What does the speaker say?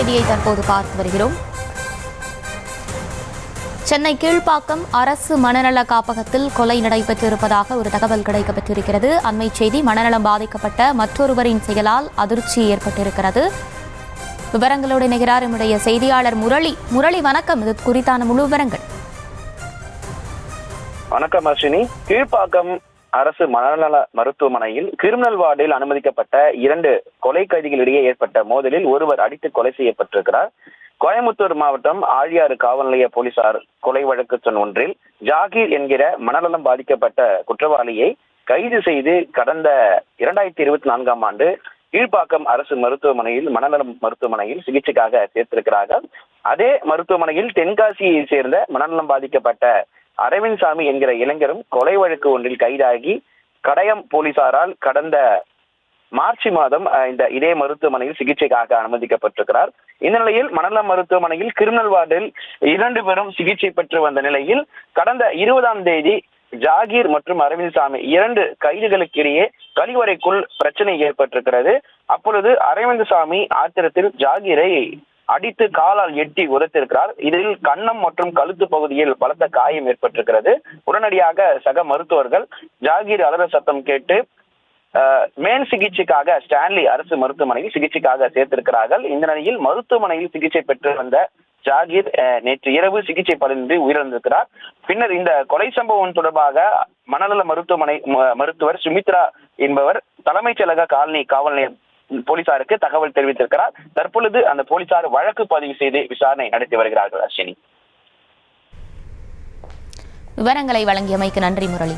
செய்தியை தற்போது பார்த்து வருகிறோம். சென்னை கீழ்ப்பாக்கம் அரசு மனநல காப்பகத்தில் கொலை நடைபெற்றிருப்பதாக ஒரு தகவல் கிடைக்கப்பட்டிருக்கிறது. அண்மை செய்தி, மனநலம் பாதிக்கப்பட்ட மற்றொருவரின் செயலால் அதிர்ச்சி ஏற்பட்டிருக்கிறது. விவரங்களோடு இணைகிறார் நம்முடைய செய்தியாளர் முரளி. முரளி, வணக்கம். இது குறித்தான முழு விவரங்கள். வணக்கம் அஸ்வினி. கீழ்ப்பாக்கம் அரசு மனநல மருத்துவமனையில் கிரிமினல் வார்டில் அனுமதிக்கப்பட்ட 2 கொலை கைதிகளிடையே ஏற்பட்ட மோதலில் ஒருவர் அடித்து கொலை செய்யப்பட்டிருக்கிறார். கோயம்புத்தூர் மாவட்டம் ஆழியாறு காவல் நிலைய போலீசார் கொலை வழக்கு ஒன்றில் ஜாகீர் என்கிற மனநலம் பாதிக்கப்பட்ட குற்றவாளியை கைது செய்து கடந்த 2024ஆம் ஆண்டு கீழ்ப்பாக்கம் அரசு மருத்துவமனையில் மனநலம் மருத்துவமனையில் சிகிச்சைக்காக சேர்த்திருக்கிறார்கள். அதே மருத்துவமனையில் தென்காசியை சேர்ந்த மனநலம் பாதிக்கப்பட்ட அரவிந்த் சாமி என்கிற இளைஞரும் கொலை வழக்கு ஒன்றில் கைதாகி கடையம் போலீசாரால் கடந்த மார்ச் மாதம் இதே மருத்துவமனையில் சிகிச்சைக்காக அனுமதிக்கப்பட்டிருக்கிறார். இந்த நிலையில் மனநல மருத்துவமனையில் கிரிமினல் வார்டில் 2 பேரும் சிகிச்சை பெற்று வந்த நிலையில் கடந்த 20ஆம் தேதி ஜாகீர் மற்றும் அரவிந்த் சாமி 2 கைதிகளுக்கு இடையே கழிவறைக்குள் பிரச்சனை ஏற்பட்டிருக்கிறது. அப்பொழுது அரவிந்த் சாமி ஆத்திரத்தில் ஜாகீரை அடித்து காலால் எட்டி உதைத்திருக்கிறார். இதில் கன்னம் மற்றும் கழுத்து பகுதியில் பலத்த காயம் ஏற்பட்டிருக்கிறது. உடனடியாக சக மருத்துவர்கள் ஜாகீர் அலற சத்தம் கேட்டு மேல் சிகிச்சைக்காக ஸ்டான்லி அரசு மருத்துவமனையில் சிகிச்சைக்காக சேர்த்திருக்கிறார்கள். இந்த நிலையில் மருத்துவமனையில் சிகிச்சை பெற்று வந்த ஜாகீர் நேற்று இரவு சிகிச்சை பலனின்றி உயிரிழந்திருக்கிறார். பின்னர் இந்த கொலை சம்பவம் தொடர்பாக மனநல மருத்துவமனை மருத்துவர் சுமித்ரா என்பவர் தலைமைச் செயலக காலனி காவல் நிலையம் போலீசாருக்கு தகவல் தெரிவித்திருக்கிறார். தற்பொழுது அந்த போலீசார் வழக்கு பதிவு செய்து விசாரணை நடத்தி வருகிறார்கள். அஸ்வினி, விவரங்களை வழங்கியமைக்கு நன்றி முரளி.